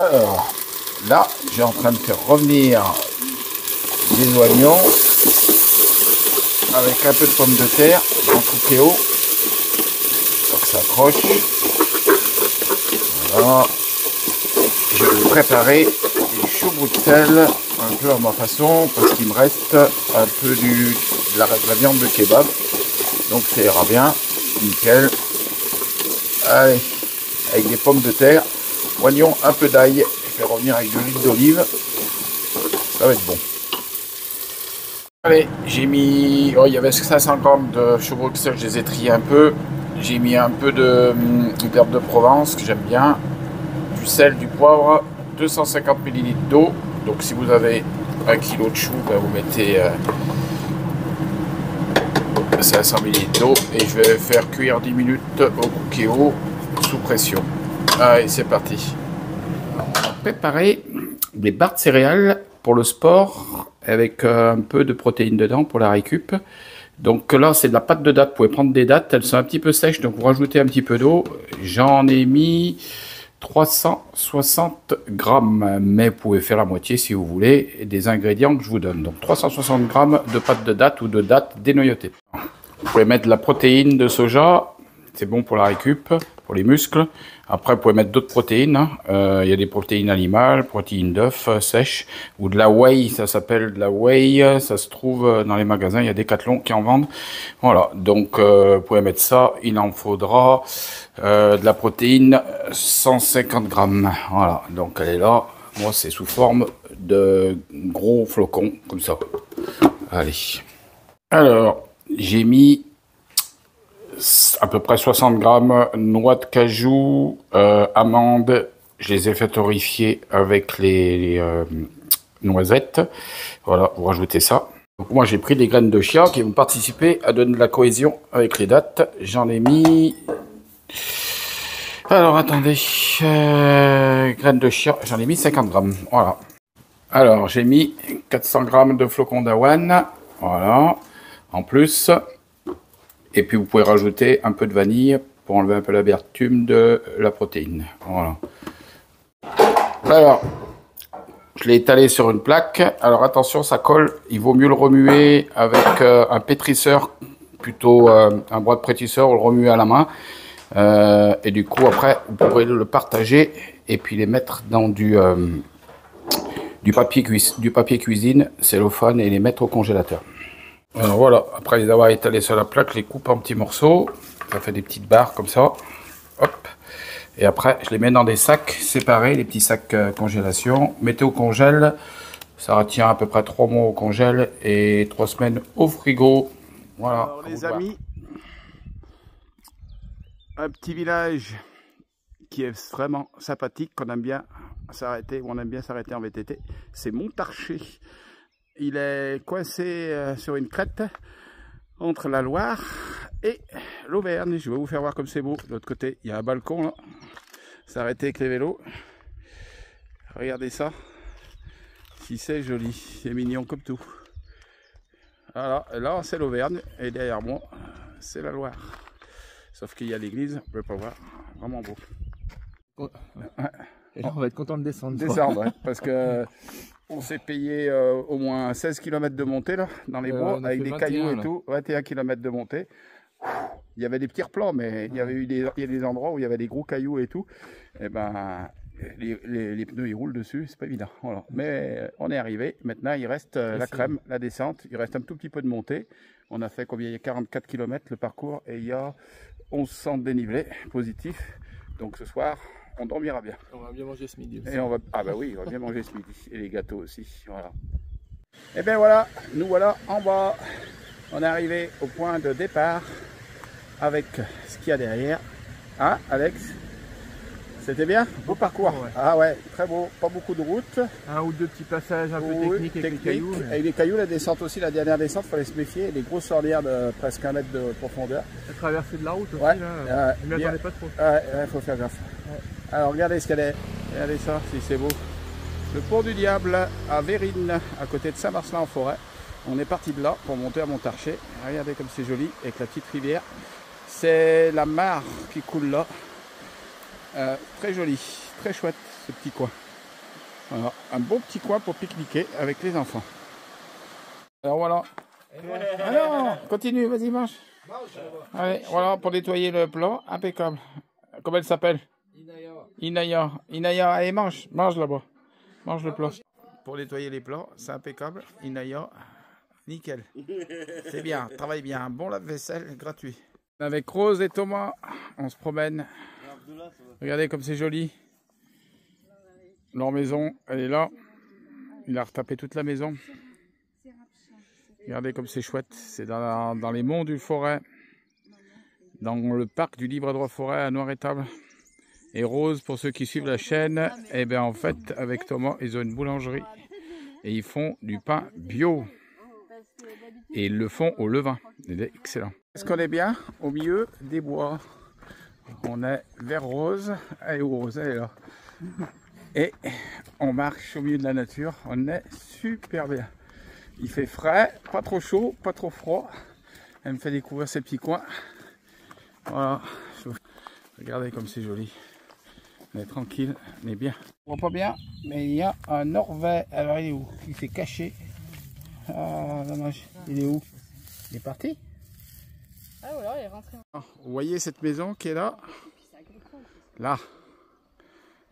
Alors, là, j'ai en train de faire revenir des oignons avec un peu de pommes de terre en cookéo pour que ça accroche. Voilà. Je vais préparer des choux Bruxelles un peu à ma façon parce qu'il me reste un peu de la viande de kebab. Donc ça ira bien, nickel. Allez, avec des pommes de terre, oignons, un peu d'ail. Je vais revenir avec de l'huile d'olive. Ça va être bon. Allez, j'ai mis... Oh, il y avait 500 grammes de choux Bruxelles, je les ai triés un peu. J'ai mis un peu d'herbe de Provence que j'aime bien. Du sel, du poivre, 250 ml d'eau. Donc si vous avez 1 kg de choux, ben, vous mettez 500 ml d'eau. Et je vais faire cuire 10 minutes au cookéo sous pression. Allez, c'est parti. On va préparer des barres de céréales pour le sport avec un peu de protéines dedans pour la récup. Donc là, c'est de la pâte de date. Vous pouvez prendre des dattes, elles sont un petit peu sèches, donc vous rajoutez un petit peu d'eau. J'en ai mis 360 grammes, mais vous pouvez faire la moitié si vous voulez des ingrédients que je vous donne. Donc 360 grammes de pâte de date ou de dattes dénoyautées. Vous pouvez mettre de la protéine de soja, c'est bon pour la récup, pour les muscles. Après, vous pouvez mettre d'autres protéines. Il y a des protéines animales, protéines d'œufs sèches, ou de la whey, ça s'appelle de la whey. Ça se trouve dans les magasins, il y a Decathlon qui en vendent. Voilà, donc vous pouvez mettre ça. Il en faudra de la protéine 150 grammes. Voilà, donc elle est là. Moi, c'est sous forme de gros flocons, comme ça. Allez. Alors, j'ai mis à peu près 60 grammes noix de cajou, amandes, je les ai fait torréfier avec les noisettes. Voilà, vous rajoutez ça. Donc moi j'ai pris des graines de chia qui vont participer à donner de la cohésion avec les dattes. J'en ai mis... Alors attendez, graines de chia, j'en ai mis 50 grammes. Voilà. Alors j'ai mis 400 grammes de flocons d'avoine. Voilà. En plus... Et puis vous pouvez rajouter un peu de vanille pour enlever un peu l'amertume de la protéine. Voilà. Alors, je l'ai étalé sur une plaque. Alors attention, ça colle. Il vaut mieux le remuer avec un pétrisseur, plutôt un bras de pétrisseur, ou le remuer à la main. Et du coup, après, vous pourrez le partager et puis les mettre dans du papier cuisine, cellophane, et les mettre au congélateur. Alors voilà, après les avoir étalés sur la plaque, je les coupe en petits morceaux. Ça fait des petites barres comme ça. Hop. Et après, je les mets dans des sacs séparés, les petits sacs congélation. Mettez au congèle. Ça retient à peu près 3 mois au congèle et 3 semaines au frigo. Voilà. Alors les amis, un petit village qui est vraiment sympathique, qu'on aime bien s'arrêter, ou on aime bien s'arrêter en VTT. C'est Montarcher. Il est coincé sur une crête entre la Loire et l'Auvergne. Je vais vous faire voir comme c'est beau. De l'autre côté, il y a un balcon là. S'arrêter avec les vélos. Regardez ça. Si c'est joli, c'est mignon comme tout. Voilà, là c'est l'Auvergne et derrière moi, c'est la Loire. Sauf qu'il y a l'église, on peut pas voir. Vraiment beau. Et là, on va être content de descendre. Descendre, ouais, parce que on s'est payé au moins 16 km de montée là, dans les bois, avec des cailloux et tout, 21 km de montée. Il y avait des petits replans, mais il y avait eu des endroits où il y avait des gros cailloux et tout. Et ben, les pneus ils roulent dessus, c'est pas évident. Voilà. Mais on est arrivé. Maintenant, il reste la crème, la descente. Il reste un tout petit peu de montée. On a fait combien? Il y a 44 km le parcours et il y a 1100 de dénivelé positif. Donc ce soir, on dormira bien. On va bien manger ce midi aussi. Et on va... Ah bah oui, on va bien manger ce midi. Et les gâteaux aussi, voilà. Et bien voilà, nous voilà en bas. On est arrivé au point de départ avec ce qu'il y a derrière. Hein, Alex? C'était bien? Beau parcours. Ouais. Ah ouais, très beau. Pas beaucoup de route. Un ou deux petits passages un peu techniques avec les cailloux. Mais... Avec les cailloux, la descente aussi, la dernière descente, il fallait se méfier. Les grosses ornières de presque 1 mètre de profondeur. La traversée de la route aussi, ouais, là. Je ne m'y attendais pas trop. Ouais, faut faire gaffe. Ouais. Alors regardez ce qu'elle est. Regardez ça, si c'est beau. Le pont du Diable à Vérines, à côté de Saint-Marcelin-en-Forêt. On est parti de là pour monter à Montarcher. Regardez comme c'est joli, avec la petite rivière. C'est la mare qui coule là. Très joli, très chouette ce petit coin. Voilà, un beau petit coin pour pique-niquer avec les enfants. Alors voilà. Ah non, continue, vas-y, mange. Allez, voilà, pour nettoyer le plat, impeccable. Comment elle s'appelle? Inaya. Inaya, allez, mange là-bas. Mange le plat. Pour nettoyer les plats, c'est impeccable. Inaya, nickel. C'est bien, travaille bien. Bon lave-vaisselle, gratuit. Avec Rose et Thomas, on se promène. Regardez comme c'est joli. Leur maison, elle est là. Il a retapé toute la maison. Regardez comme c'est chouette. C'est dans les monts du Forêt. Dans le parc du Libre Droit Forêt à Noir-Étable. Et Rose, pour ceux qui suivent la chaîne, eh bien en fait, avec Thomas, ils ont une boulangerie. Et ils font du pain bio. Et ils le font au levain. Il est excellent. Est-ce qu'on est bien au milieu des bois? On est vers Rose. Allez, Rose, elle est là. Et on marche au milieu de la nature. On est super bien. Il fait frais, pas trop chaud, pas trop froid. Elle me fait découvrir ces petits coins. Voilà. Regardez comme c'est joli. On est tranquille, on est bien. On voit pas bien, mais il y a un Norvège. Alors il est où? Il s'est caché. Ah, dommage. Il est où? Il est parti? Ah voilà, il est rentré. Vous voyez cette maison qui est là? Là.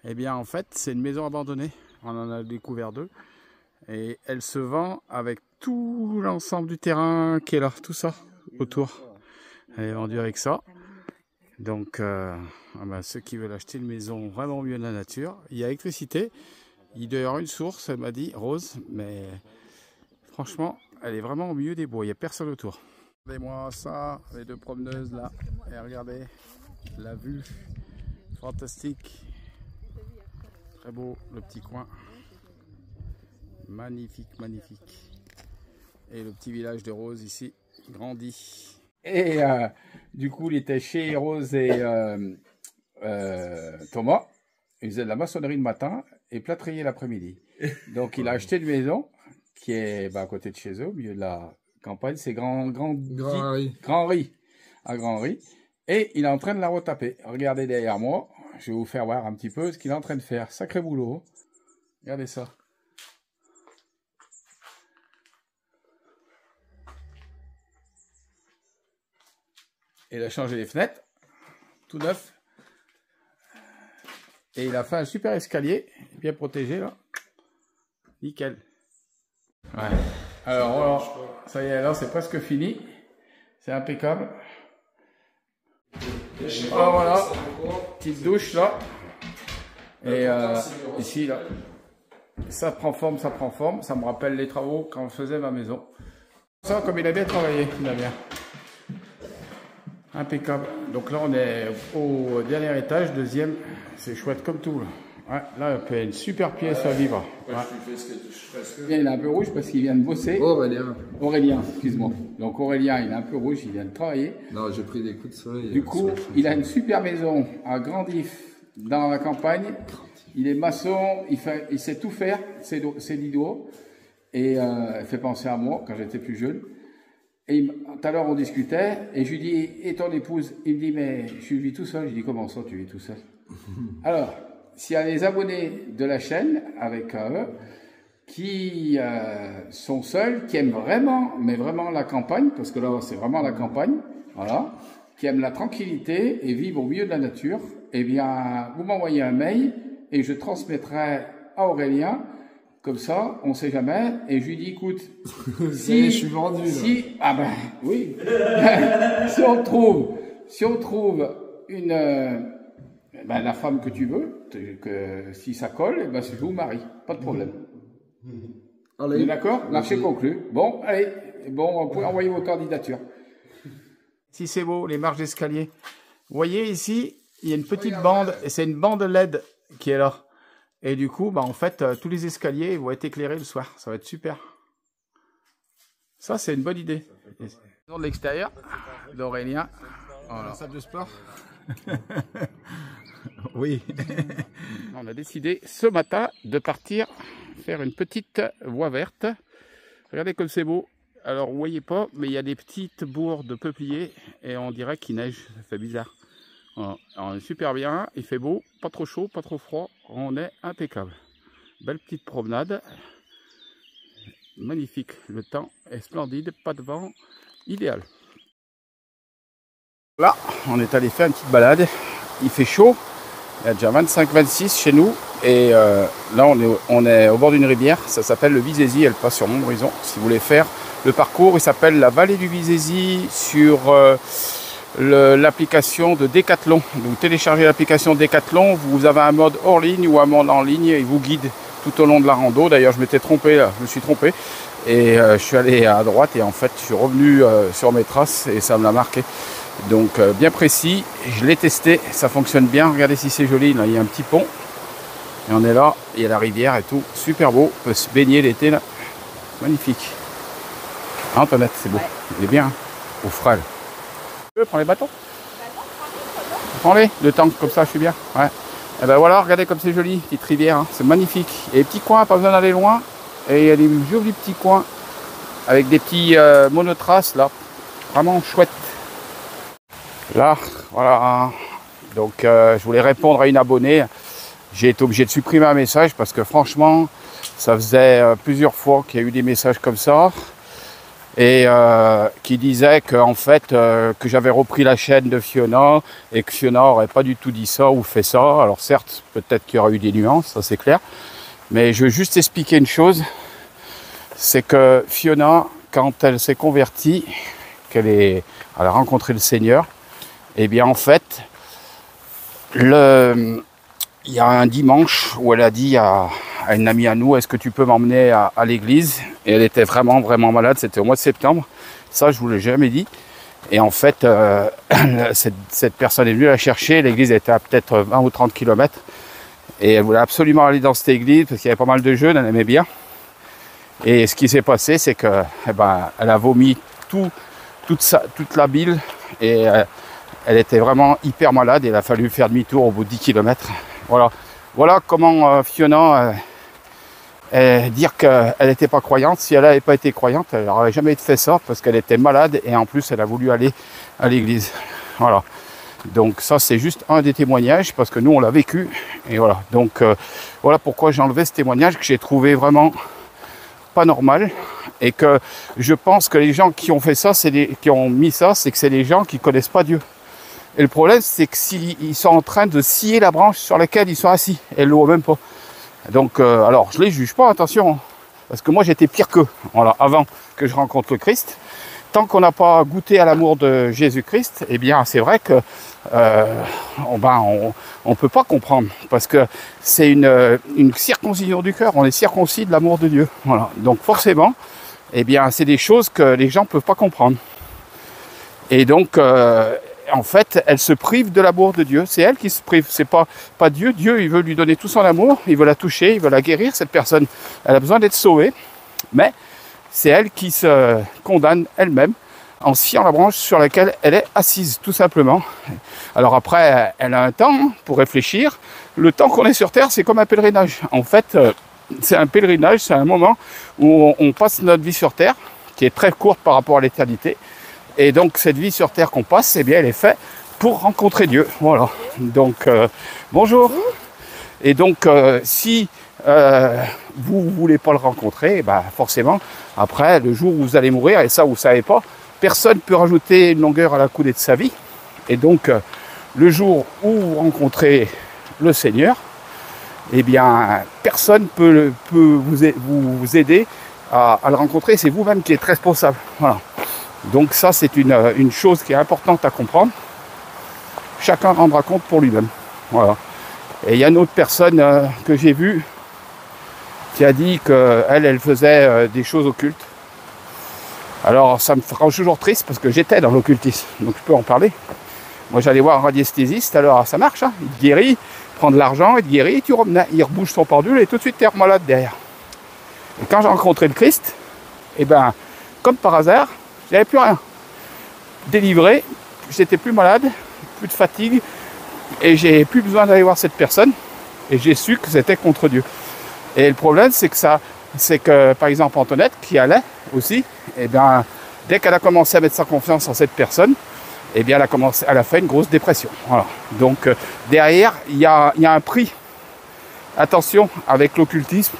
Eh bien en fait, c'est une maison abandonnée. On en a découvert deux. Et elle se vend avec tout l'ensemble du terrain qui est là, tout ça autour. Elle est vendue avec ça. Donc, ceux qui veulent acheter une maison vraiment au milieu de la nature, il y a électricité. Il doit y avoir une source, elle m'a dit, Rose, mais franchement, elle est vraiment au milieu des bois, il n'y a personne autour. Regardez-moi ça, les deux promeneuses là, et regardez la vue, fantastique, très beau le petit coin, magnifique, magnifique. Et le petit village de Rose ici, grandit. Et du coup, il était chez Rose et Thomas. Il faisait de la maçonnerie le matin et plâtrier l'après-midi. Donc, il a acheté une maison qui est à côté de chez eux, au milieu de la campagne. C'est Grand Ry. À Grand Ry. Et il est en train de la retaper. Regardez derrière moi. Je vais vous faire voir un petit peu ce qu'il est en train de faire. Sacré boulot. Regardez ça. Il a changé les fenêtres, tout neuf. Et il a fait un super escalier, bien protégé là. Nickel. Ouais. Alors voilà, ça y est, là c'est presque fini. C'est impeccable. Alors voilà, petite douche là. Et ici là, ça prend forme, ça prend forme. Ça me rappelle les travaux quand on faisait ma maison. Ça, comme il a bien travaillé, il a bien. Impeccable. Donc là, on est au dernier étage, deuxième. C'est chouette comme tout. Là, ouais, là il y a une super pièce à vivre. Ouais. Il est un peu rouge parce qu'il vient de bosser. Aurélien, excuse-moi. Donc Aurélien, il est un peu rouge, il vient de travailler. Non, j'ai pris des coups de soleil. Du coup, il a une super maison à Grandif, dans la campagne. Il est maçon, il sait tout faire, c'est d'ido. Et il fait penser à moi quand j'étais plus jeune. Et tout à l'heure, on discutait, et je lui dis, et ton épouse? Il me dit, mais je vis tout seul. Je dis, comment ça, tu vis tout seul? Alors, s'il y a des abonnés de la chaîne, avec eux, qui sont seuls, qui aiment vraiment, mais vraiment la campagne, parce que là, c'est vraiment la campagne, voilà, qui aiment la tranquillité et vivre au milieu de la nature, eh bien, vous m'envoyez un mail, et je transmettrai à Aurélien. Comme ça, on ne sait jamais. Et je lui dis, écoute, si je suis vendu. Ah ben oui. si on trouve une la femme que tu veux, que si ça colle, eh ben je vous marie, pas de problème. Allez. D'accord? Marché conclu. Bon, allez, bon, vous pouvez envoyer vos candidatures. Si c'est beau, les marches d'escalier. Vous voyez ici, il y a une petite bande, et c'est une bande LED qui est là. Et du coup, en fait, tous les escaliers vont être éclairés le soir. Ça va être super. Ça, c'est une bonne idée. De l'extérieur d'Aurélien. Voilà. Salle de sport. Oui. On a décidé ce matin de partir faire une petite voie verte. Regardez comme c'est beau. Alors, vous voyez pas, mais il y a des petites bourres de peupliers et on dirait qu'il neige. Ça fait bizarre. Voilà. Alors, on est super bien, il fait beau, pas trop chaud, pas trop froid, on est impeccable. Belle petite promenade. Magnifique. Le temps est splendide. Pas de vent. Idéal. Là, on est allé faire une petite balade. Il fait chaud. Il y a déjà 25-26 chez nous. Et là, on est au bord d'une rivière. Ça s'appelle le Vizézy. Elle passe sur Montbrison. Si vous voulez faire le parcours, il s'appelle la vallée du Vizézy sur l'application de Decathlon. Donc, vous téléchargez l'application Decathlon. Vous avez un mode hors ligne ou un mode en ligne. Il vous guide tout au long de la rando. D'ailleurs, je m'étais trompé. Là. Je me suis trompé. Et je suis allé à droite. Et en fait, je suis revenu sur mes traces. Et ça me l'a marqué. Donc bien précis, je l'ai testé, ça fonctionne bien, regardez si c'est joli, là il y a un petit pont, et on est là, il y a la rivière et tout, super beau, on peut se baigner l'été là, magnifique. Ah, Antoinette, c'est beau, ouais. Il est bien, hein, au frais. Tu veux prendre les bâtons? Prends-les, le temps, comme ça je suis bien, ouais. Et ben voilà, regardez comme c'est joli, petite rivière, hein. C'est magnifique, et les petits coins, pas besoin d'aller loin, et il y a des jolis petits coins, avec des petits monotraces là, vraiment chouette. Là, voilà, donc je voulais répondre à une abonnée. J'ai été obligé de supprimer un message parce que franchement, ça faisait plusieurs fois qu'il y a eu des messages comme ça et qui disaient que en fait que j'avais repris la chaîne de Fiona et que Fiona n'aurait pas du tout dit ça ou fait ça. Alors certes, peut-être qu'il y aura eu des nuances, ça c'est clair, mais je veux juste expliquer une chose, c'est que Fiona, quand elle s'est convertie, elle a rencontré le Seigneur, eh bien en fait, il y a un dimanche où elle a dit à une amie à nous, est-ce que tu peux m'emmener à l'église? Et elle était vraiment malade, c'était au mois de septembre, ça je vous l'ai jamais dit. Et en fait, cette personne est venue la chercher, l'église était à peut-être 20 ou 30 km. Et elle voulait absolument aller dans cette église parce qu'il y avait pas mal de jeunes, elle aimait bien. Et ce qui s'est passé, c'est que elle a vomi toute la bile et elle était vraiment hyper malade et il a fallu faire demi-tour au bout de 10 km. Voilà comment Fiona dire qu'elle n'était pas croyante. Si elle n'avait pas été croyante, elle n'aurait jamais fait ça parce qu'elle était malade et en plus elle a voulu aller à l'église. Voilà. Donc ça c'est juste un des témoignages parce que nous on l'a vécu. Et voilà. Donc voilà pourquoi j'ai enlevé ce témoignage que j'ai trouvé vraiment pas normal. Et que je pense que les gens qui ont fait ça, qui ont mis ça, c'est que c'est les gens qui ne connaissent pas Dieu. Et le problème, c'est que s'ils sont en train de scier la branche sur laquelle ils sont assis, et ils ne le voient même pas. Donc, alors, je ne les juge pas, attention, hein, parce que moi, j'étais pire qu'eux, voilà, avant que je rencontre le Christ. Tant qu'on n'a pas goûté à l'amour de Jésus-Christ, eh bien, c'est vrai que on peut pas comprendre, parce que c'est une circoncision du cœur, on est circoncis de l'amour de Dieu. Voilà. Donc, forcément, eh bien, c'est des choses que les gens ne peuvent pas comprendre. Et donc, en fait, elle se prive de l'amour de Dieu. C'est elle qui se prive, c'est pas Dieu. Dieu, il veut lui donner tout son amour, il veut la toucher, il veut la guérir. Cette personne, elle a besoin d'être sauvée, mais c'est elle qui se condamne elle-même en sciant la branche sur laquelle elle est assise, tout simplement. Alors après, elle a un temps pour réfléchir. Le temps qu'on est sur Terre, c'est comme un pèlerinage. En fait, c'est un pèlerinage, c'est un moment où on passe notre vie sur Terre, qui est très courte par rapport à l'éternité. Et donc cette vie sur Terre qu'on passe, eh bien, elle est faite pour rencontrer Dieu. Voilà. Donc bonjour. Et donc si vous ne voulez pas le rencontrer, bah, forcément, après, le jour où vous allez mourir, et ça vous ne savez pas, personne ne peut rajouter une longueur à la coudée de sa vie. Et donc le jour où vous rencontrez le Seigneur, eh bien, personne ne peut vous aider à le rencontrer. C'est vous-même qui êtes responsable. Voilà. Donc ça, c'est une chose qui est importante à comprendre. Chacun rendra compte pour lui-même. Voilà. Et il y a une autre personne que j'ai vue qui a dit qu'elle faisait des choses occultes. Alors ça me rend toujours triste parce que j'étais dans l'occultisme, donc je peux en parler. Moi j'allais voir un radiesthésiste, alors ça marche, hein. Il te guérit, prend de l'argent, il te guérit, il rebouge son pendule et tout de suite tu es malade derrière. Et quand j'ai rencontré le Christ, eh ben, comme par hasard, j'avais plus rien. Délivré, j'étais plus malade, plus de fatigue, et j'ai plus besoin d'aller voir cette personne, et j'ai su que c'était contre Dieu. Et le problème, c'est que par exemple Antoinette, qui allait aussi, eh bien, dès qu'elle a commencé à mettre sa confiance en cette personne, eh bien, elle a fait une grosse dépression. Voilà. Donc derrière, il y a un prix. attention, avec l'occultisme,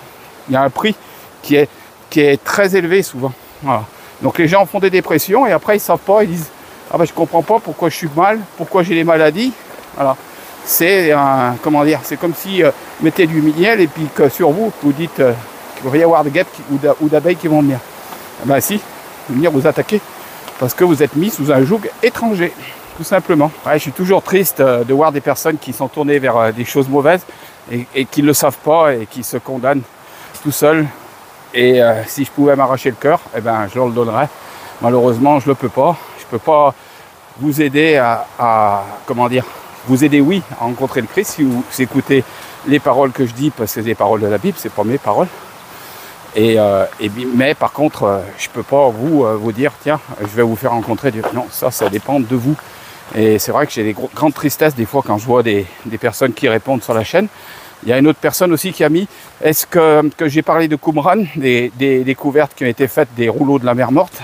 il y a un prix qui est très élevé souvent. Voilà. Donc les gens font des dépressions et après ils ne savent pas, ils disent « Ah ben je comprends pas pourquoi je suis mal, pourquoi j'ai les maladies. » Voilà. C'est comment dire, c'est comme si vous mettez du miel et puis que sur vous, vous dites qu'il va y avoir de guêpes ou d'abeilles qui vont venir. Ben si, venir vous attaquer parce que vous êtes mis sous un joug étranger, tout simplement. Ouais, je suis toujours triste de voir des personnes qui sont tournées vers des choses mauvaises et qui ne le savent pas et qui se condamnent tout seuls. Et si je pouvais m'arracher le cœur, eh ben, je leur le donnerais. Malheureusement, je ne le peux pas. Je ne peux pas vous aider comment dire, vous aider, oui, à rencontrer le Christ si vous écoutez les paroles que je dis, parce que c'est des paroles de la Bible, c'est pas mes paroles. Mais par contre, je ne peux pas vous dire, tiens, je vais vous faire rencontrer Dieu. Non, ça dépend de vous. Et c'est vrai que j'ai des grandes tristesses des fois quand je vois des personnes qui répondent sur la chaîne. Il y a une autre personne aussi qui a mis, est-ce que j'ai parlé de Qumran, des découvertes qui ont été faites des rouleaux de la mer morte,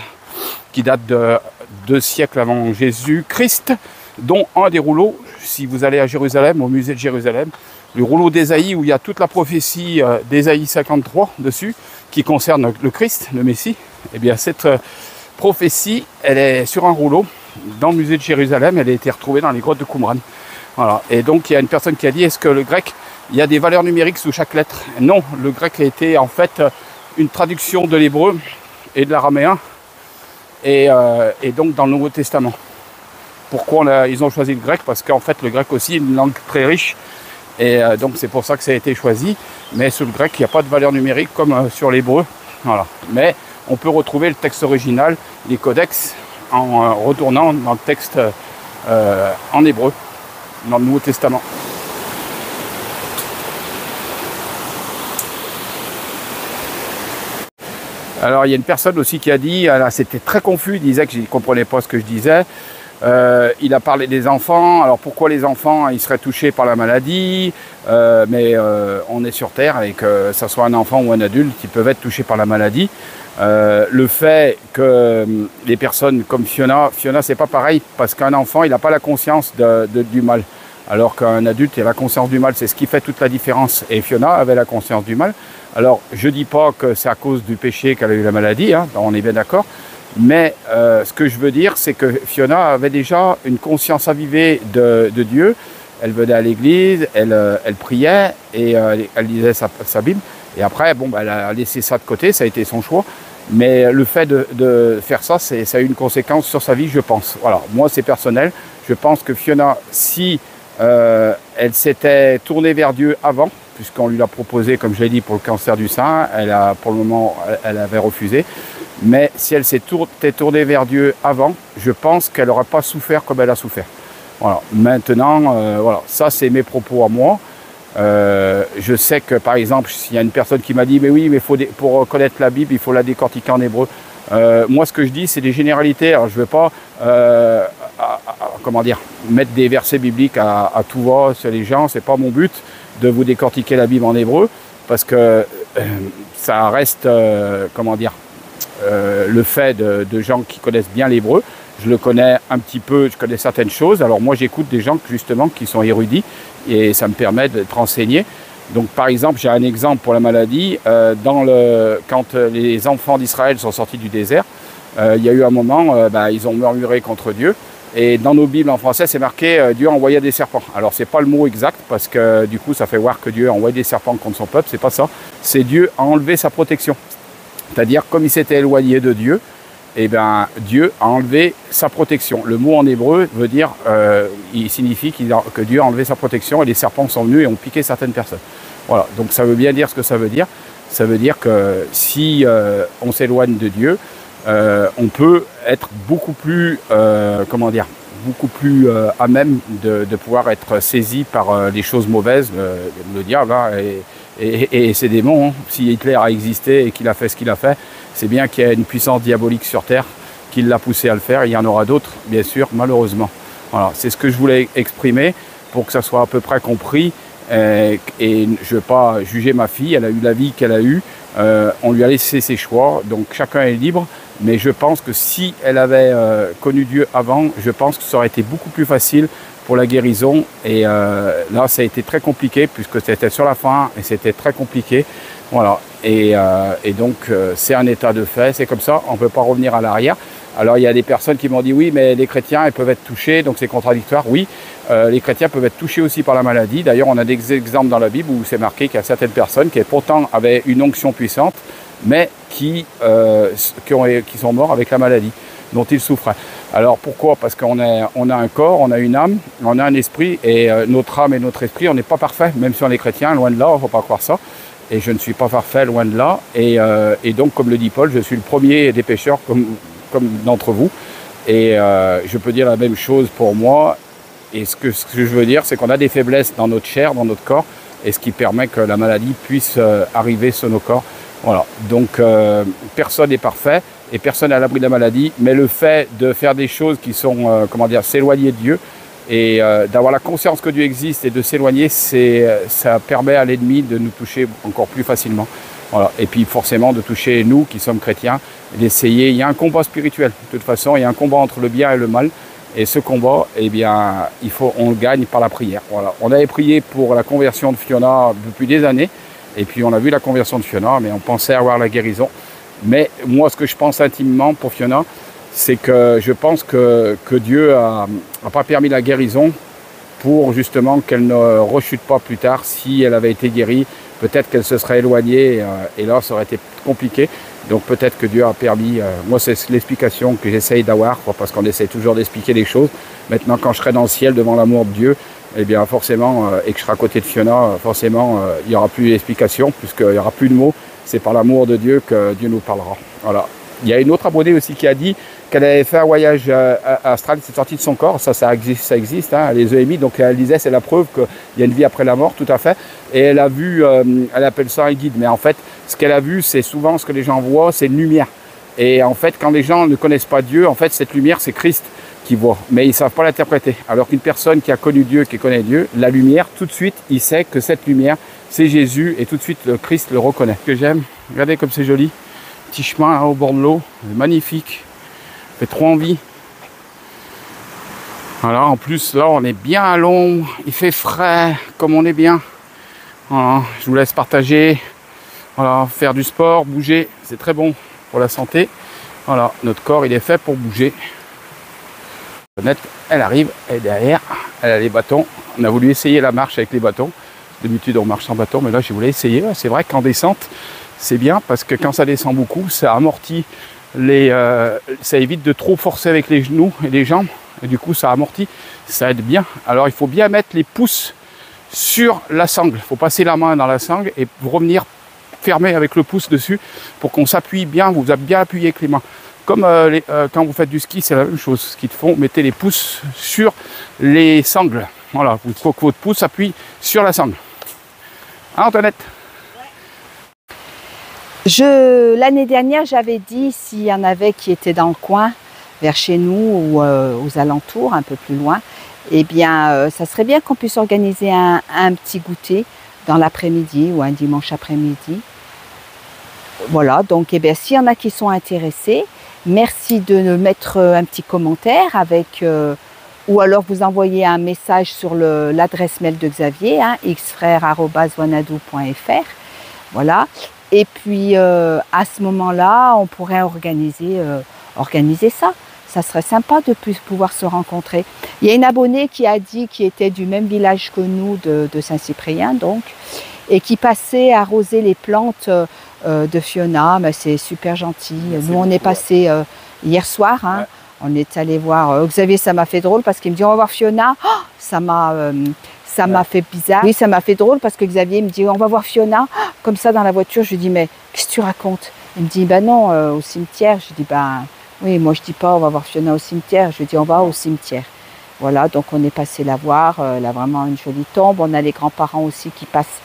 qui datent de 2 siècles avant Jésus-Christ, dont un des rouleaux, si vous allez à Jérusalem, au musée de Jérusalem, le rouleau d'Ésaïe où il y a toute la prophétie d'Ésaïe 53 dessus, qui concerne le Christ, le Messie, eh bien cette prophétie, elle est sur un rouleau dans le musée de Jérusalem, elle a été retrouvée dans les grottes de Qumran. Voilà. Et donc il y a une personne qui a dit, est-ce que le grec, il y a des valeurs numériques sous chaque lettre? Non, le grec a été en fait une traduction de l'hébreu et de l'araméen, et donc dans le Nouveau Testament. Pourquoi ils ont choisi le grec? Parce qu'en fait le grec aussi est une langue très riche, et donc c'est pour ça que ça a été choisi. Mais sur le grec, il n'y a pas de valeur numérique comme sur l'hébreu. Voilà. Mais on peut retrouver le texte original, les codex, en retournant dans le texte en hébreu, dans le Nouveau Testament. Alors il y a une personne aussi qui a dit, c'était très confus, il disait que je ne comprenais pas ce que je disais. Il a parlé des enfants. Alors pourquoi les enfants ils seraient touchés par la maladie, mais on est sur Terre et que ce soit un enfant ou un adulte, ils peuvent être touchés par la maladie. Le fait que les personnes comme Fiona c'est pas pareil, parce qu'un enfant il n'a pas la conscience du mal, alors qu'un adulte il a la conscience du mal, c'est ce qui fait toute la différence. Et Fiona avait la conscience du mal. Alors je dis pas que c'est à cause du péché qu'elle a eu la maladie, hein, on est bien d'accord. Mais ce que je veux dire, c'est que Fiona avait déjà une conscience avivée de Dieu. Elle venait à l'église, elle priait et elle lisait sa Bible. Et après, bon, elle a laissé ça de côté, ça a été son choix. Mais le fait de faire ça, ça a eu une conséquence sur sa vie, je pense. Voilà, moi c'est personnel. Je pense que Fiona, si elle s'était tournée vers Dieu avant, puisqu'on lui l'a proposé, comme je l'ai dit, pour le cancer du sein, pour le moment, elle avait refusé. Mais si elle s'était tournée vers Dieu avant, je pense qu'elle n'aurait pas souffert comme elle a souffert. Voilà. Maintenant, voilà, ça c'est mes propos à moi. Je sais que par exemple, s'il y a une personne qui m'a dit mais oui, mais pour connaître la Bible, il faut la décortiquer en hébreu. Moi, ce que je dis, c'est des généralités. Alors, je ne veux pas, comment dire, mettre des versets bibliques à tout va sur les gens. C'est pas mon but de vous décortiquer la Bible en hébreu, parce que ça reste, comment dire, le fait de gens qui connaissent bien l'hébreu. Je le connais un petit peu, je connais certaines choses. Alors moi, j'écoute des gens justement qui sont érudits et ça me permet d'être renseigné. Donc par exemple, j'ai un exemple pour la maladie. Quand les enfants d'Israël sont sortis du désert, il y a eu un moment, ils ont murmuré contre Dieu. Et dans nos Bibles en français, c'est marqué Dieu envoyait des serpents. Alors c'est pas le mot exact, parce que du coup, ça fait voir que Dieu a envoyé des serpents contre son peuple. C'est pas ça. C'est Dieu a enlevé sa protection. C'est-à-dire, comme il s'était éloigné de Dieu, eh bien, Dieu a enlevé sa protection. Le mot en hébreu veut dire, il signifie que Dieu a enlevé sa protection et les serpents sont venus et ont piqué certaines personnes. Voilà, donc ça veut bien dire ce que ça veut dire. Ça veut dire que si on s'éloigne de Dieu, on peut être beaucoup plus, comment dire, beaucoup plus à même de pouvoir être saisi par les choses mauvaises, le diable, hein, et ses démons. Hein. Si Hitler a existé et qu'il a fait ce qu'il a fait, c'est bien qu'il y a une puissance diabolique sur Terre qui l'a poussé à le faire. Il y en aura d'autres, bien sûr, malheureusement. Voilà, c'est ce que je voulais exprimer pour que ça soit à peu près compris. Et je ne veux pas juger ma fille, elle a eu la vie qu'elle a eue. On lui a laissé ses choix, donc chacun est libre. Mais je pense que si elle avait connu Dieu avant, je pense que ça aurait été beaucoup plus facile pour la guérison. Et là, ça a été très compliqué puisque c'était sur la fin et c'était très compliqué. Voilà. Et donc, c'est un état de fait, c'est comme ça, on ne peut pas revenir à l'arrière. Alors, il y a des personnes qui m'ont dit, oui, mais les chrétiens, ils peuvent être touchés, donc c'est contradictoire. Oui, les chrétiens peuvent être touchés aussi par la maladie. D'ailleurs, on a des exemples dans la Bible où c'est marqué qu'il y a certaines personnes qui pourtant avaient une onction puissante, mais qui sont morts avec la maladie dont ils souffraient. Alors pourquoi? Parce qu'on a un corps, on a une âme, on a un esprit, et notre âme et notre esprit, on n'est pas parfait, même si on est chrétien, loin de là, il ne faut pas croire ça. Et je ne suis pas parfait, loin de là. Et donc, comme le dit Paul, je suis le premier des pécheurs comme d'entre vous. Et je peux dire la même chose pour moi. Et ce que je veux dire, c'est qu'on a des faiblesses dans notre chair, dans notre corps, et ce qui permet que la maladie puisse arriver sur nos corps. Voilà. Donc, personne n'est parfait et personne n'est à l'abri de la maladie. Mais le fait de faire des choses qui sont, s'éloigner de Dieu, et d'avoir la conscience que Dieu existe et de s'éloigner, ça permet à l'ennemi de nous toucher encore plus facilement. Voilà. Et puis forcément de toucher nous qui sommes chrétiens, d'essayer. Il y a un combat spirituel. De toute façon, il y a un combat entre le bien et le mal. Et ce combat, eh bien, on le gagne par la prière. Voilà. On avait prié pour la conversion de Fiona depuis des années. Et puis on a vu la conversion de Fiona, mais on pensait avoir la guérison. Mais moi, ce que je pense intimement pour Fiona, c'est que je pense que Dieu n'a pas permis la guérison pour justement qu'elle ne rechute pas plus tard. Si elle avait été guérie, peut-être qu'elle se serait éloignée et là, ça aurait été compliqué. Donc peut-être que Dieu a permis, moi c'est l'explication que j'essaye d'avoir, parce qu'on essaie toujours d'expliquer les choses. Maintenant, quand je serai dans le ciel devant l'amour de Dieu, eh bien forcément, et que je serai à côté de Fiona, forcément, il n'y aura plus d'explication, puisqu'il n'y aura plus de mots. C'est par l'amour de Dieu que Dieu nous parlera. Voilà. Il y a une autre abonnée aussi qui a dit qu'elle avait fait un voyage astral, c'est sorti de son corps, ça existe, hein, les EMI, donc elle disait c'est la preuve qu'il y a une vie après la mort, tout à fait, et elle a vu, elle appelle ça un guide, mais en fait, ce qu'elle a vu, c'est souvent ce que les gens voient, c'est une lumière, et en fait, quand les gens ne connaissent pas Dieu, en fait, cette lumière, c'est Christ qui voit, mais ils ne savent pas l'interpréter, alors qu'une personne qui a connu Dieu, qui connaît Dieu, la lumière, tout de suite, il sait que cette lumière, c'est Jésus, et tout de suite, le Christ le reconnaît. Ce que j'aime, regardez comme c'est joli, petit chemin hein, au bord de l'eau, magnifique. Fait trop envie. Voilà, en plus là on est bien à l'ombre, il fait frais, comme on est bien. Voilà, je vous laisse partager. Voilà, faire du sport, bouger, c'est très bon pour la santé. Voilà, notre corps il est fait pour bouger. Honnête, elle arrive, elle est derrière, elle a les bâtons. On a voulu essayer la marche avec les bâtons. D'habitude on marche sans bâton, mais là je voulais essayer. C'est vrai qu'en descente, c'est bien parce que quand ça descend beaucoup, ça amortit. Ça évite de trop forcer avec les genoux et les jambes et du coup ça amortit, ça aide bien. Alors il faut bien mettre les pouces sur la sangle, il faut passer la main dans la sangle et revenir fermer avec le pouce dessus pour qu'on s'appuie bien, vous avez bien appuyé avec les mains. Comme quand vous faites du ski, c'est la même chose, ce qu'ils font, mettez les pouces sur les sangles. Voilà, il faut que votre pouce appuie sur la sangle. Hein, Antoinette? L'année dernière, j'avais dit s'il y en avait qui étaient dans le coin, vers chez nous ou aux alentours, un peu plus loin, eh bien, ça serait bien qu'on puisse organiser un petit goûter dans l'après-midi ou un dimanche après-midi. Voilà, donc eh bien, s'il y en a qui sont intéressés, merci de mettre un petit commentaire avec, ou alors vous envoyez un message sur l'adresse mail de Xavier, hein, xfrère@wanadoo.fr. Voilà. Et puis, à ce moment-là, on pourrait organiser ça. Ça serait sympa de pouvoir se rencontrer. Il y a une abonnée qui a dit qu'il était du même village que nous, de Saint-Cyprien, donc, et qui passait arroser les plantes de Fiona. Mais c'est super gentil. Nous, on est passé hier soir. Hein, ouais. On est allé voir Xavier, ça m'a fait drôle parce qu'il me dit on va voir Fiona. Oh, ça m'a fait bizarre. Oui, ça m'a fait drôle parce que Xavier me dit on va voir Fiona. Comme ça dans la voiture, je lui dis mais qu'est-ce que tu racontes? Il me dit ben non, au cimetière. Je dis ben oui, moi je dis pas on va voir Fiona au cimetière. Je lui dis on va au cimetière. Voilà, donc on est passé la voir. Elle a vraiment une jolie tombe. On a les grands-parents aussi qui passent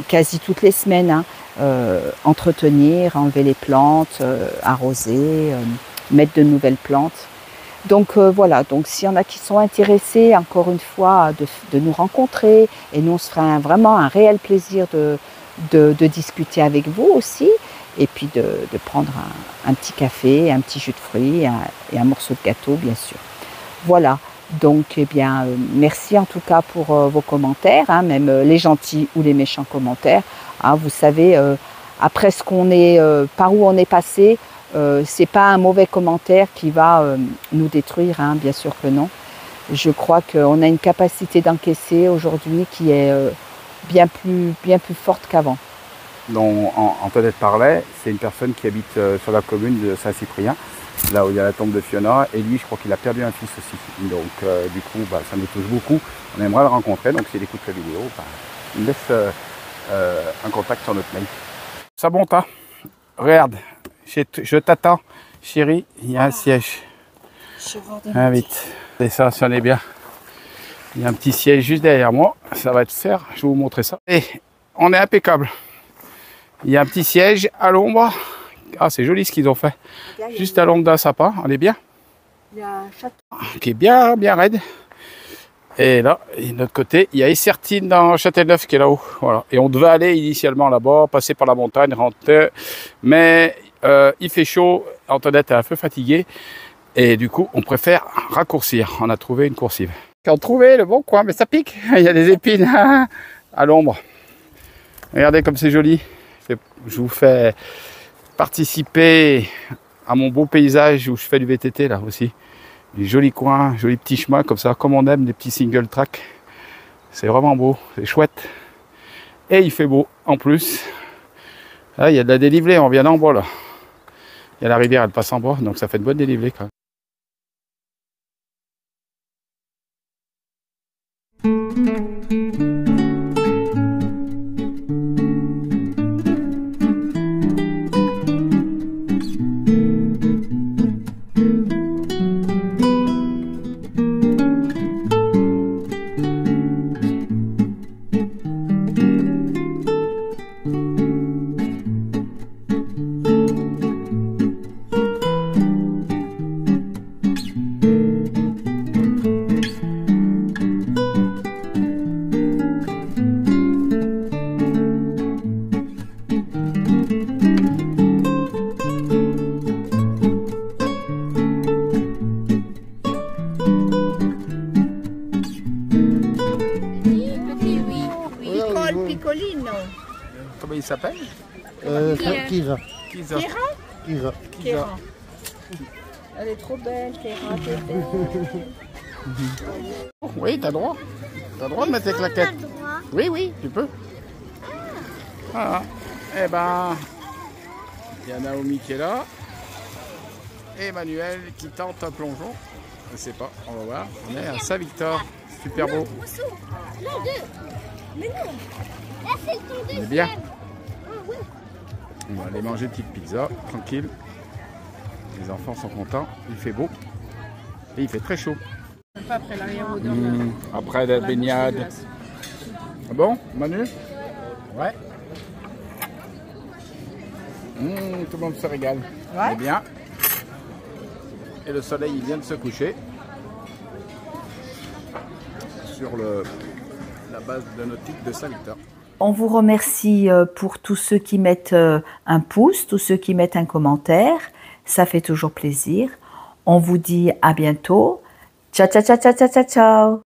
quasi toutes les semaines, hein, entretenir, enlever les plantes, arroser, mettre de nouvelles plantes. Donc voilà, donc s'il y en a qui sont intéressés, encore une fois, de nous rencontrer, et nous on se fera vraiment un réel plaisir de discuter avec vous aussi, et puis de prendre un petit café, un petit jus de fruits et un morceau de gâteau, bien sûr. Voilà, Donc, eh bien, merci en tout cas pour vos commentaires, hein, même les gentils ou les méchants commentaires. Hein, vous savez, après ce qu'on est, par où on est passé, c'est pas un mauvais commentaire qui va nous détruire, hein, bien sûr que non. Je crois qu'on a une capacité d'encaisser aujourd'hui qui est bien plus forte qu'avant. dont Antoinette parlait, c'est une personne qui habite sur la commune de Saint-Cyprien, là où il y a la tombe de Fiona, et lui je crois qu'il a perdu un fils aussi. Donc du coup ça nous touche beaucoup, on aimerait le rencontrer, donc s'il écoute la vidéo, il me laisse un contact sur notre mail. Ça monte, hein. Regarde, je t'attends chérie, il y a un siège. Ah, vite, et ça si on est bien. Il y a un petit siège juste derrière moi, ça va te faire, je vais vous montrer ça. Et on est impeccable. Il y a un petit siège à l'ombre. Ah, c'est joli ce qu'ils ont fait. Juste à l'ombre d'un sapin, on est bien. Il y a un château qui est bien raide. Et là, de notre côté, il y a Essertine dans Châteauneuf qui est là-haut. Voilà. Et on devait aller initialement là-bas, passer par la montagne, rentrer. Mais il fait chaud, Antoinette est un peu fatiguée. Et du coup, on préfère raccourcir. On a trouvé une coursive. On a trouvé le bon coin, mais ça pique. Il y a des épines à l'ombre. Regardez comme c'est joli. Je vous fais participer à mon beau paysage où je fais du VTT là aussi. Des jolis coins, jolis petits chemins comme ça, comme on aime, des petits single track. C'est vraiment beau, c'est chouette. Et il fait beau en plus. Là, il y a de la dénivelée, on vient d'en bas là. Il y a la rivière, elle passe en bas, donc ça fait de bonne dénivelée quand même. Comment il s'appelle? Kira. Kisa. Kira. Kisa. Elle est trop belle, Kéra, t'es belle. Oui, t'as droit. T'as droit de mettre tes claquettes. Oui, oui, tu peux. Voilà. Eh ben, il y a Naomi qui est là. Et Emmanuel qui tente un plongeon. Je sais pas, on va voir. On est à Saint-Victor. Super beau. Non, deux. Mais non. Là, c'est ton deuxième. On est bien. On va aller manger une petite pizza, tranquille. Les enfants sont contents, il fait beau. Et il fait très chaud. Pas après l'arrière-odeur. Après la baignade. Ah bon, Manu? Ouais. Tout le monde se régale. Ouais. On est bien. Et le soleil, il vient de se coucher. Sur la base de nautique de Saint-Victor. On vous remercie pour tous ceux qui mettent un pouce, tous ceux qui mettent un commentaire. Ça fait toujours plaisir. On vous dit à bientôt. Ciao, ciao, ciao, ciao, ciao, ciao.